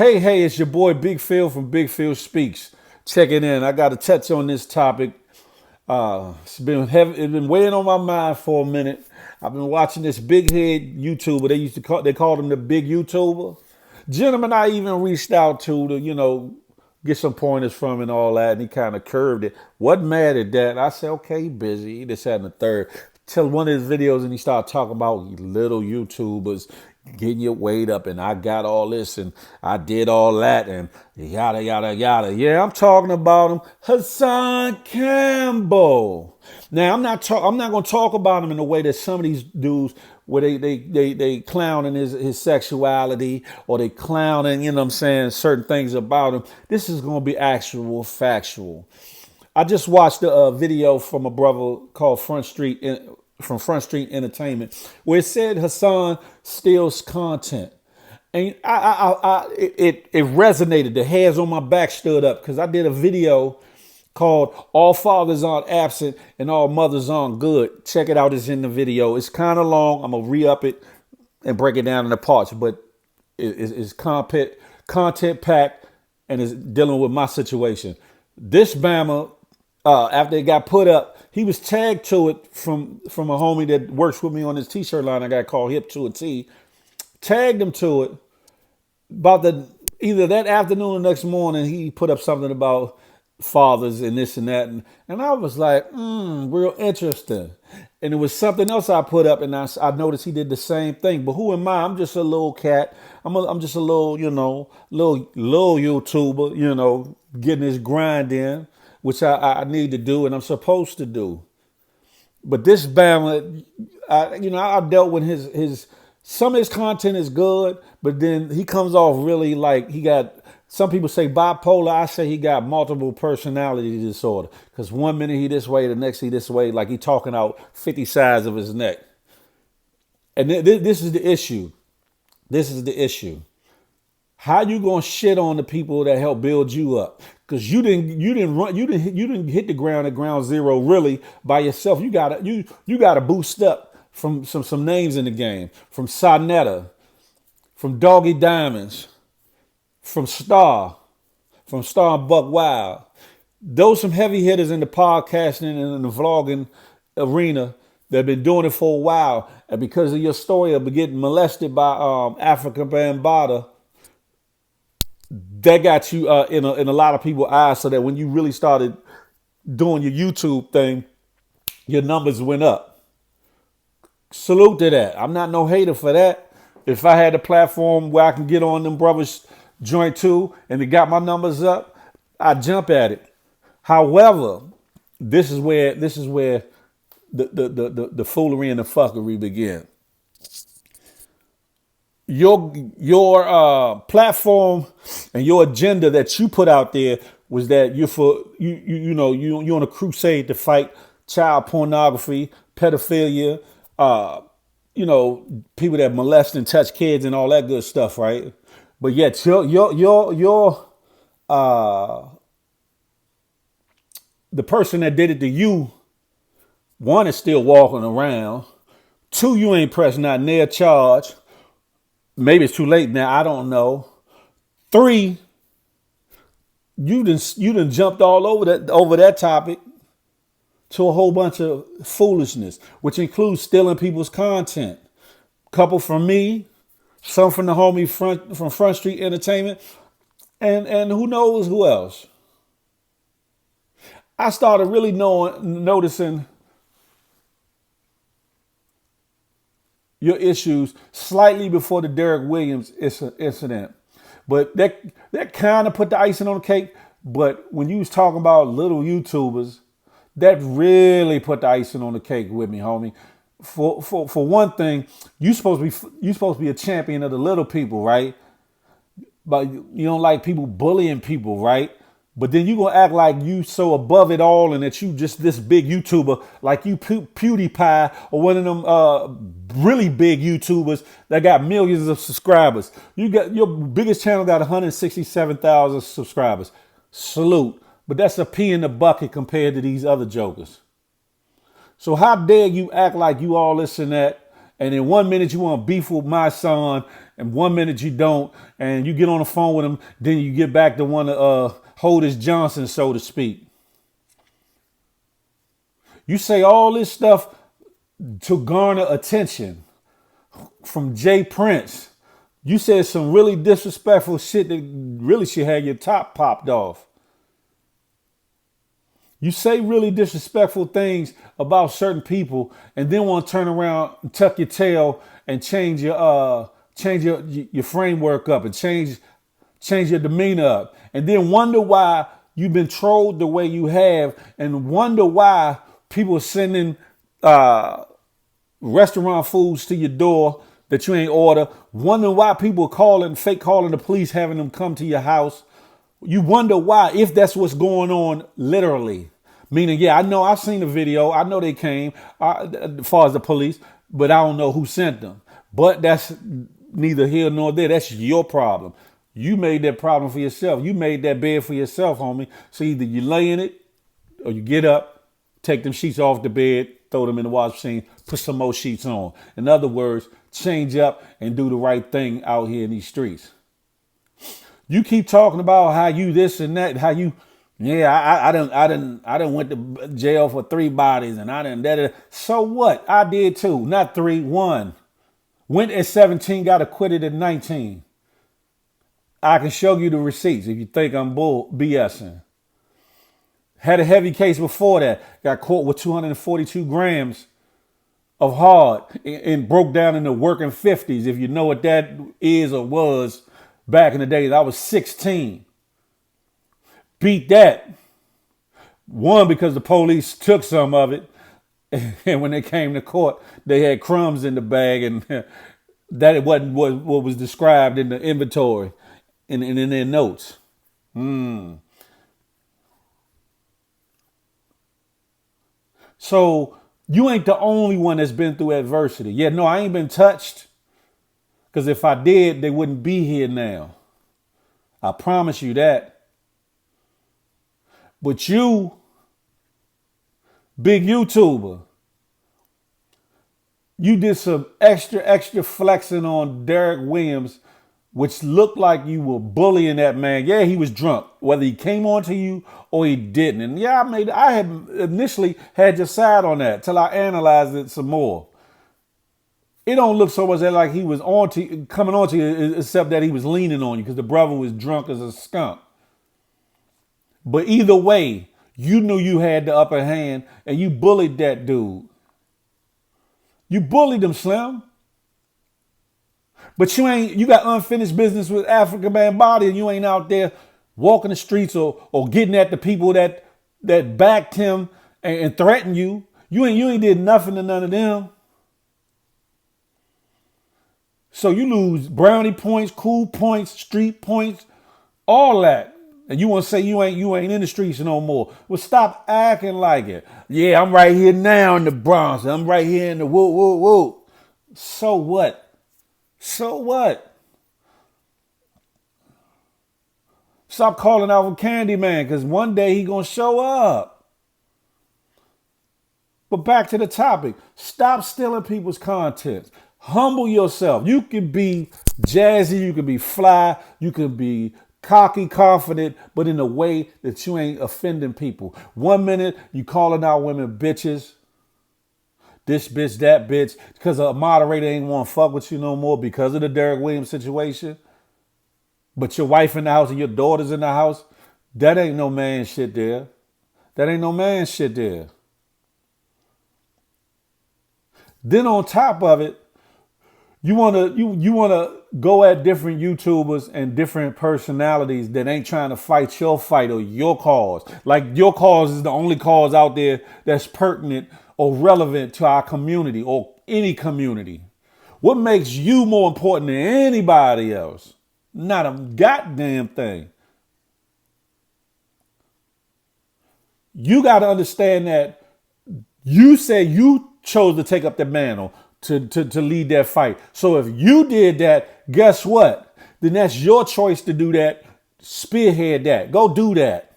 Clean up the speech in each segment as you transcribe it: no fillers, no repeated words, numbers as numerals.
Hey, it's your boy Big Phil from Big Phil Speaks. Checking in. I got to touch on this topic. It's been weighing on my mind for a minute. I've been watching this big head YouTuber. They called him the big YouTuber. Gentleman I even reached out to get some pointers from and all that, and he kind of curved it. Wasn't mad at that. I said, okay, busy. This, that, and the third. Till one of his videos, and he started talking about little YouTubers getting your weight up, and I got all this, and I did all that, and yada, yada, yada. Yeah, I'm talking about him, Hassan Campbell. Now, I'm not going to talk about him in the way that some of these dudes where they clowning his sexuality, or they clowning, you know what I'm saying, certain things about him. This is going to be actual, factual. I just watched a video from a brother called Front Street Entertainment, where it said Hassan steals content, and it resonated. The hairs on my back stood up because I did a video called "All Fathers Aren't Absent and All Mothers Aren't Good." Check it out; it's in the video. It's kind of long. I'm gonna re-up it and break it down into parts, but it's content packed, and it's dealing with my situation. This Bama, after it got put up, he was tagged to it from a homie that works with me on this t-shirt line I got called Hip to a T. Tagged him to it. About either that afternoon or next morning, he put up something about fathers and this and that. And I was like, real interesting. And it was something else I put up, and I noticed he did the same thing. But who am I? I'm just a little cat. I'm just a little, little YouTuber, getting his grind in, which I need to do and I'm supposed to do. But this Bama, I dealt with his some of his content is good, but then he comes off really like he got, some people say bipolar. I say he got multiple personality disorder, because one minute he this way, the next he this way, like he talking out 50 sides of his neck. And this is the issue. This is the issue. How you gonna shit on the people that help build you up? Because you didn't hit the ground at ground zero really by yourself. You gotta boost up from some names in the game, from SANETER, from Doggy Diamonds, from Star and Buck Wild. Those some heavy hitters in the podcasting and in the vlogging arena that have been doing it for a while, and because of your story of getting molested by AFRIKA BAMBATAA, that got you in a lot of people's eyes, so that when you really started doing your YouTube thing, your numbers went up. Salute to that. I'm not no hater for that. If I had a platform where I can get on them brothers joint too, and it got my numbers up, I'd jump at it. However, this is where the foolery and the fuckery begin. Your platform and your agenda that you put out there was that you're on a crusade to fight child pornography, pedophilia, people that molest and touch kids and all that good stuff, right? But yet your the person that did it to you, one, is still walking around. Two, you ain't pressed not near charge. Maybe it's too late now. I don't know. Three, you done jumped all over that topic to a whole bunch of foolishness, which includes stealing people's content. Couple from me, some from the homie from Front Street Entertainment, and who knows who else. I started really noticing your issues slightly before the Derek Williams incident. But that kind of put the icing on the cake. But when you was talking about little YouTubers, that really put the icing on the cake with me, homie. For one thing, you supposed to be a champion of the little people, right? But you don't like people bullying people, right? But then you gonna act like you so above it all, and that you just this big YouTuber, like you PewDiePie or one of them really big YouTubers that got millions of subscribers. You got your biggest channel got 167,000 subscribers. Salute. But that's a pea in the bucket compared to these other jokers. So how dare you act like you all this and that, And then 1 minute you want to beef with my son, and 1 minute you don't, and you get on the phone with him, then you get back to want to hold his Johnson, so to speak. You say all this stuff to garner attention from Jay Prince. You said some really disrespectful shit that really should have your top popped off. You say really disrespectful things about certain people and then want to turn around and tuck your tail and change your framework up and change your demeanor up. And then wonder why you've been trolled the way you have, and wonder why people are sending restaurant foods to your door that you ain't order. Wonder why people are fake calling the police, having them come to your house. You wonder why, if that's what's going on literally. Meaning, yeah, I know I've seen the video. I know they came as far as the police, but I don't know who sent them. But that's neither here nor there. That's your problem. You made that problem for yourself. You made that bed for yourself, homie. So either you lay in it or you get up, take them sheets off the bed, throw them in the wash machine, put some more sheets on. In other words, change up and do the right thing out here in these streets. You keep talking about how you this and that, how you, yeah, I done went to jail for 3 bodies and I done that. So what? I did too. Not 3, 1. Went at 17, got acquitted at 19. I can show you the receipts if you think I'm BSing. Had a heavy case before that. Got caught with 242 grams of hard and broke down in the working 50s. If you know what that is or was back in the days, I was 16. Beat that. One, because the police took some of it. And when they came to court, they had crumbs in the bag, and that it wasn't what was described in the inventory and in their notes. So you ain't the only one that's been through adversity. Yeah, no, I ain't been touched. Because if I did, they wouldn't be here now. I promise you that. But you, big YouTuber, you did some extra flexing on Derek Williams, which looked like you were bullying that man. Yeah, he was drunk, whether he came on to you or he didn't. And yeah, I had initially had your side on that till I analyzed it some more. It don't look so much like he was coming on to you, except that he was leaning on you because the brother was drunk as a skunk. But either way, you knew you had the upper hand and you bullied that dude. You bullied him, Slim. But you got unfinished business with AFRIKA BAMBATAA, and you ain't out there walking the streets or getting at the people that backed him and threatened you. You ain't did nothing to none of them. So you lose brownie points, cool points, street points, all that. And you want to say you ain't in the streets no more. Well, stop acting like it. Yeah, I'm right here now in the Bronx. I'm right here in the woo, woo, woo. So what? So what? Stop calling out for Candyman, because one day he gonna show up. But back to the topic. Stop stealing people's content. Humble yourself. You can be jazzy, you can be fly, you can be cocky, confident, but in a way that you ain't offending people. 1 minute you calling out women bitches, this bitch, that bitch, because a moderator ain't want to fuck with you no more because of the Derek Williams situation. But your wife in the house and your daughter's in the house, that ain't no man shit there. That ain't no man shit there. Then on top of it, you wanna go at different YouTubers and different personalities that ain't trying to fight your fight or your cause. Like your cause is the only cause out there that's pertinent or relevant to our community or any community. What makes you more important than anybody else? Not a goddamn thing. You got to understand that you say you chose to take up the mantle to lead that fight. So if you did that, guess what? Then that's your choice to do that. Spearhead that. Go do that.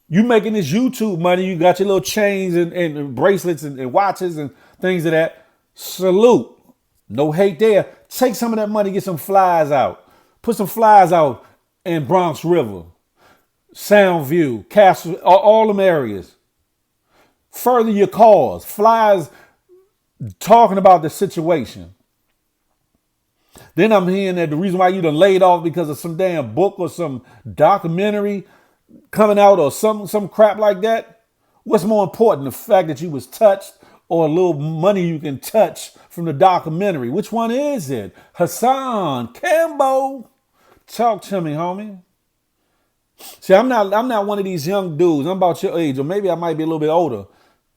You making this YouTube money. You got your little chains and bracelets and watches and things of that. Salute. No hate there. Take some of that money, get some flyers out. Put some flyers out in Bronx River, Soundview, Castle, all them areas. Further your cause. Flyers talking about the situation. Then I'm hearing that the reason why you done laid off because of some damn book or some documentary coming out or some crap like that. What's more important, the fact that you was touched or a little money you can touch from the documentary? Which one is it? Hassan Campbell. Talk to me, homie. See, I'm not one of these young dudes. I'm about your age, or maybe I might be a little bit older.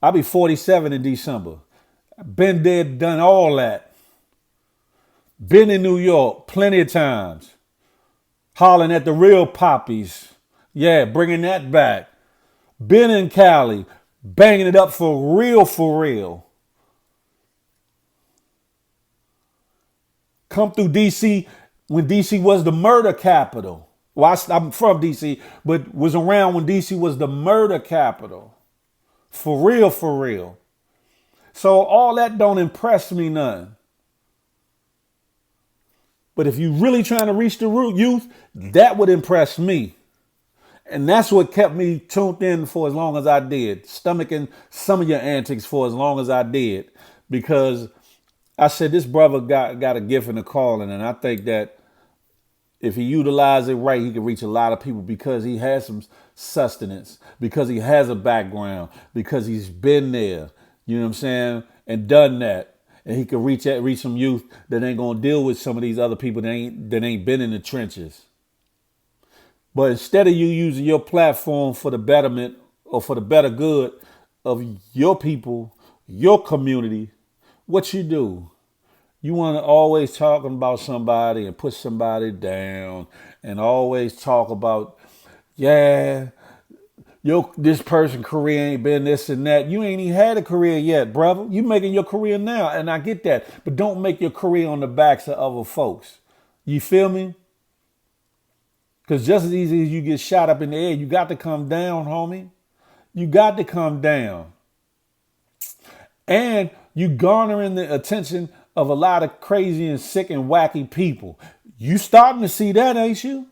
I'll be 47 in December. Been there, done all that. Been in New York plenty of times. Hollering at the real poppies. Yeah, bringing that back. Been in Cali, banging it up for real, for real. Come through D.C. when D.C. was the murder capital. Well, I'm from D.C., but was around when D.C. was the murder capital. For real, for real. So all that don't impress me none. But if you really trying to reach the youth, that would impress me. And that's what kept me tuned in for as long as I did, stomaching some of your antics for as long as I did. Because I said this brother got a gift and a calling, and I think that if he utilized it right, he could reach a lot of people because he has some sustenance, because he has a background, because he's been there, you know what I'm saying, and done that. And he could reach some youth that ain't gonna deal with some of these other people that ain't been in the trenches. But instead of you using your platform for the betterment or for the better good of your people, your community, what you do? You want to always talk about somebody and put somebody down and always talk about, yeah, this person career ain't been this and that. You ain't even had a career yet, brother. You making your career now, and I get that. But don't make your career on the backs of other folks. You feel me? Because just as easy as you get shot up in the air, you got to come down, homie. You got to come down. And you garnering the attention of a lot of crazy and sick and wacky people. You starting to see that, ain't you?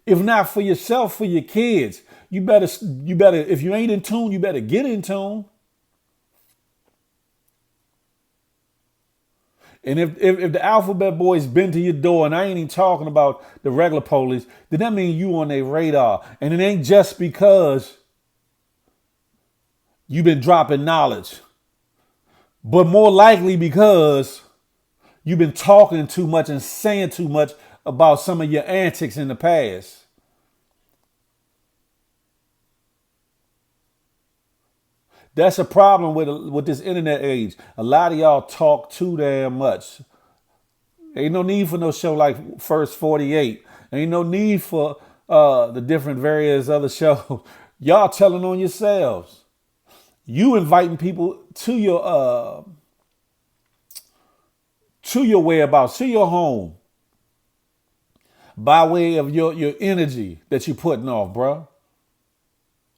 If not for yourself, for your kids. You better, if you ain't in tune, you better get in tune. And if the alphabet boys been to your door, and I ain't even talking about the regular police, then that means you on their radar. And it ain't just because you've been dropping knowledge, but more likely because you've been talking too much and saying too much about some of your antics in the past. That's a problem with this internet age. A lot of y'all talk too damn much. Ain't no need for no show like First 48. Ain't no need for the different various other shows. Y'all telling on yourselves. You inviting people to your whereabouts, to your home, by way of your energy that you putting off, bro.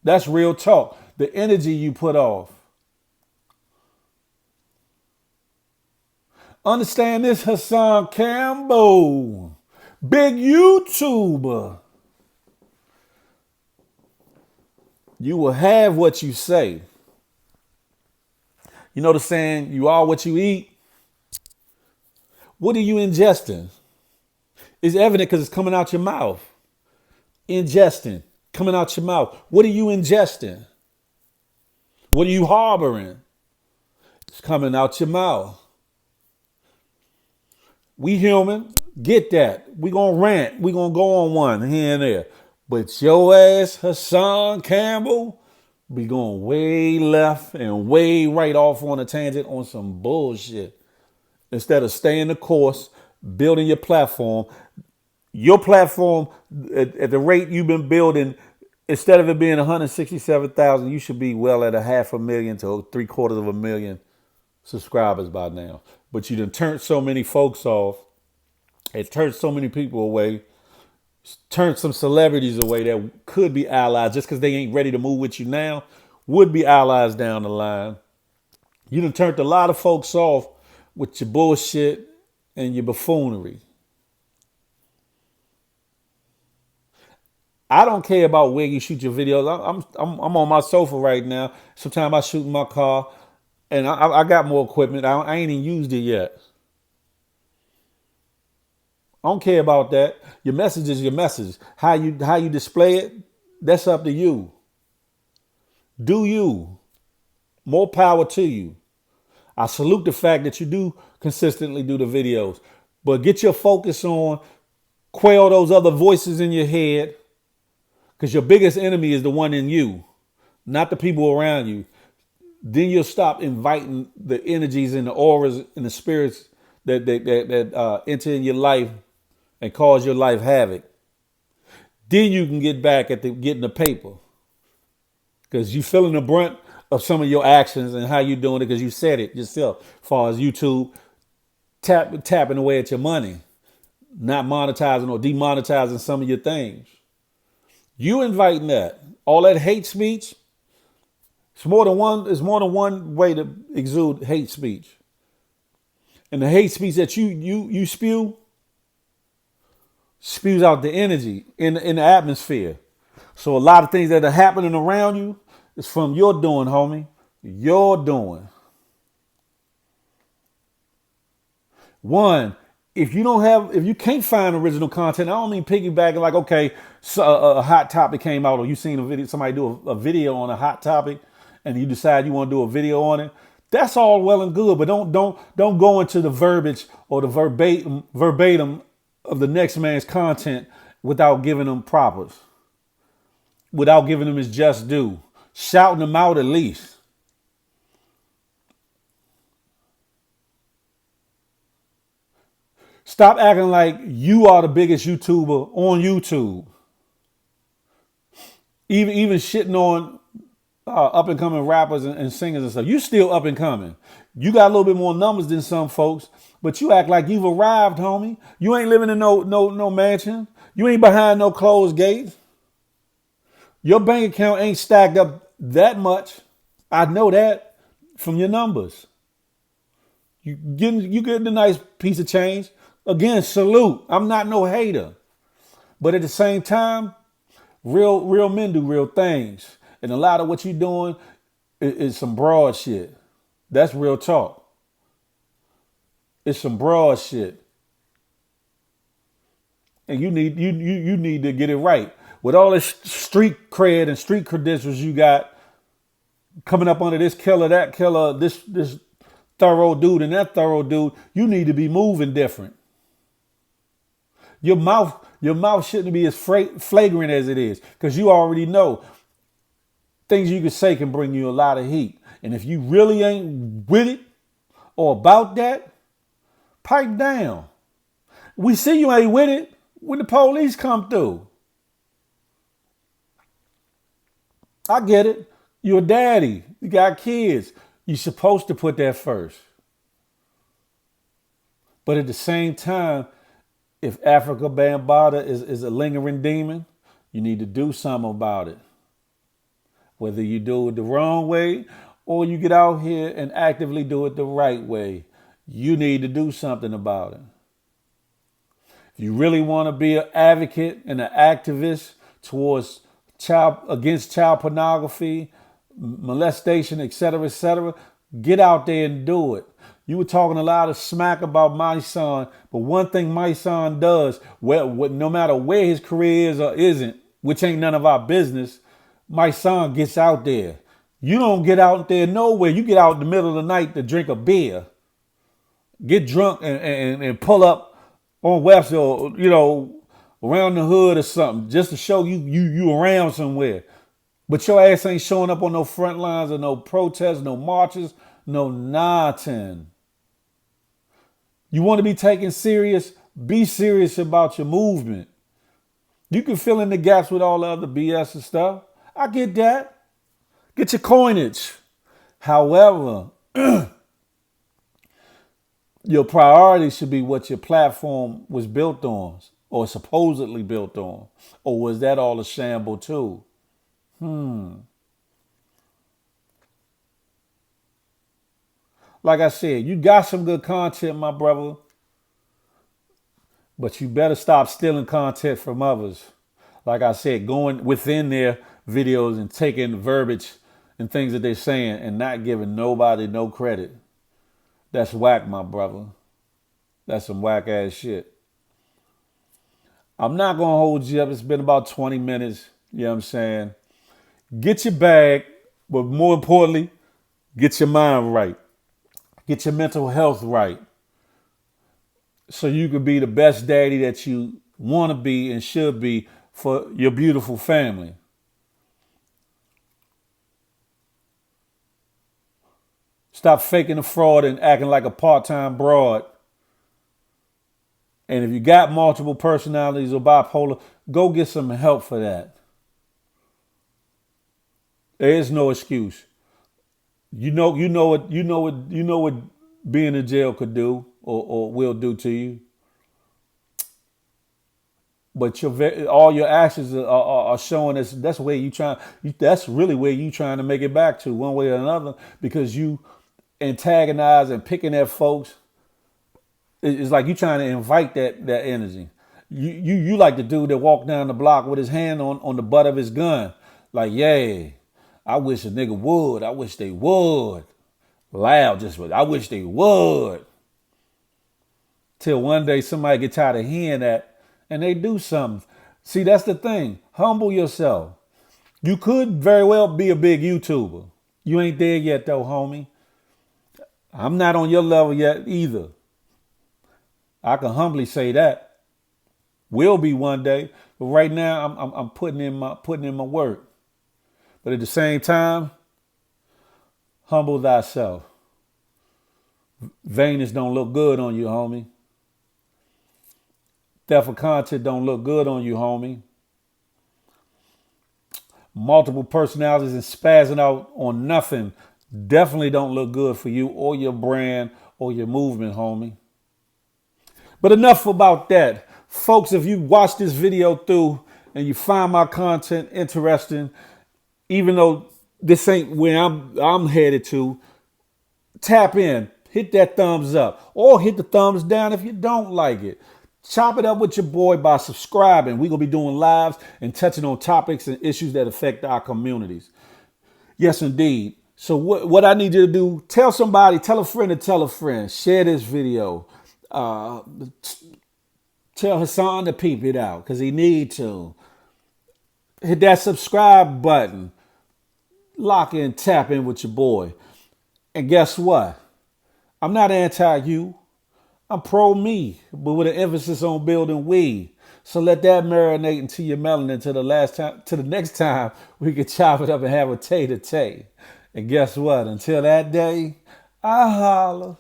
That's real talk. The energy you put off. Understand this, Hassan Campbell, big YouTuber. You will have what you say. You know the saying, you are what you eat? What are you ingesting? It's evident because it's coming out your mouth. Ingesting, coming out your mouth. What are you ingesting? What are you harboring? It's coming out your mouth. We human, get that. We gonna rant. We gonna go on one here and there. But your ass, Hassan Campbell, be going way left and way right off on a tangent on some bullshit. Instead of staying the course, building your platform. Your platform, at the rate you've been building, instead of it being 167,000, you should be well at 500,000 to 750,000 subscribers by now. But you done turned so many folks off. It turned so many people away. Turned some celebrities away that could be allies just because they ain't ready to move with you now. Would be allies down the line. You done turned a lot of folks off with your bullshit and your buffoonery. I don't care about where you shoot your videos. I'm on my sofa right now. Sometimes I shoot in my car, and I got more equipment. I ain't even used it yet. I don't care about that. Your message is your message. How you display it, that's up to you. Do you. More power to you. I salute the fact that you do consistently do the videos. But get your focus on, quell those other voices in your head, because your biggest enemy is the one in you, not the people around you. Then you'll stop inviting the energies and the auras and the spirits that enter in your life and cause your life havoc. Then you can get back at getting the paper, because you feeling the brunt of some of your actions and how you doing it, because you said it yourself. As far as YouTube tapping away at your money, not monetizing or demonetizing some of your things. You inviting that. All that hate speech. It's more than one way to exude hate speech. And the hate speech that you spews out the energy in the atmosphere. So a lot of things that are happening around you is from your doing, homie. Your doing. One, if you can't find original content, I don't mean piggybacking like, okay, so a hot topic came out, or you seen a video, somebody do a video on a hot topic, and you decide you want to do a video on it. That's all well and good, but don't go into the verbiage or the verbatim of the next man's content without giving them propers, without giving them his just due, shouting them out at least. Stop acting like you are the biggest YouTuber on YouTube. Even shitting on up and coming rappers and singers and stuff. You still up and coming. You got a little bit more numbers than some folks, but you act like you've arrived, homie. You ain't living in no mansion. You ain't behind no closed gates. Your bank account ain't stacked up that much. I know that from your numbers. You getting a nice piece of change. Again, salute. I'm not no hater. But at the same time, real men do real things. And a lot of what you're doing is some broad shit. That's real talk. It's some broad shit. And you need to get it right. With all this street cred and street credentials you got coming up under this killer, that killer, this thorough dude and that thorough dude, you need to be moving different. Your mouth shouldn't be as flagrant as it is, because you already know things you can say can bring you a lot of heat. And if you really ain't with it or about that, pipe down. We see you ain't with it when the police come through. I get it. You're a daddy. You got kids. You're supposed to put that first. But at the same time, if AFRIKA BAMBATAA is a lingering demon, you need to do something about it. Whether you do it the wrong way or you get out here and actively do it the right way, you need to do something about it. If you really want to be an advocate and an activist towards against child pornography, molestation, etc., get out there and do it. You were talking a lot of smack about MYSONNE, but one thing MYSONNE does, no matter where his career is or isn't, which ain't none of our business, MYSONNE gets out there. You don't get out there nowhere. You get out in the middle of the night to drink a beer, get drunk and pull up on Webster, or, around the hood or something, just to show you around somewhere. But your ass ain't showing up on no front lines or no protests, no marches, no nothing. You want to be taken serious? Be serious about your movement. You can fill in the gaps with all the other BS and stuff. I get that. Get your coinage. However, your priority should be what your platform was built on, or supposedly built on. Or was that all a shamble too? Like I said, you got some good content, my brother, but you better stop stealing content from others. Like I said, going within their videos and taking verbiage and things that they're saying and not giving nobody no credit. That's whack, my brother. That's some whack ass shit. I'm not going to hold you up. It's been about 20 minutes. You know what I'm saying? Get your bag, but more importantly, get your mind right. Get your mental health right. So you can be the best daddy that you want to be and should be for your beautiful family. Stop faking the fraud and acting like a part-time broad. And if you got multiple personalities or bipolar, go get some help for that. There is no excuse. You know what being in jail could do or will do to you. But all your actions are showing us that's where you trying. That's really where you trying to make it back to one way or another, because you antagonize and picking at folks. It's like you trying to invite that energy. You like the dude that walked down the block with his hand on the butt of his gun. Like, yeah, I wish a nigga would. I wish they would. Loud, I wish they would. Till one day somebody get tired of hearing that and they do something. See, that's the thing. Humble yourself. You could very well be a big YouTuber. You ain't there yet though, homie. I'm not on your level yet either. I can humbly say that. Will be one day, but right now I'm putting in my work. But at the same time, humble thyself. Vainness don't look good on you, homie. Theft of content don't look good on you, homie. Multiple personalities and spazzing out on nothing definitely don't look good for you or your brand or your movement, homie. But enough about that. Folks, if you watch this video through and you find my content interesting, even though this ain't where I'm headed to, tap in, hit that thumbs up, or hit the thumbs down if you don't like it. Chop it up with your boy by subscribing. We're going to be doing lives and touching on topics and issues that affect our communities. Yes, indeed. So what I need you to do, tell somebody, tell a friend to tell a friend, share this video. Tell Hassan to peep it out because he need to. Hit that subscribe button. Lock in, tap in with your boy. And guess what? I'm not anti-you. I'm pro-me, but with an emphasis on building we. So let that marinate into your melanin to the next time we can chop it up and have a tay-to-tay. And guess what? Until that day, I holla.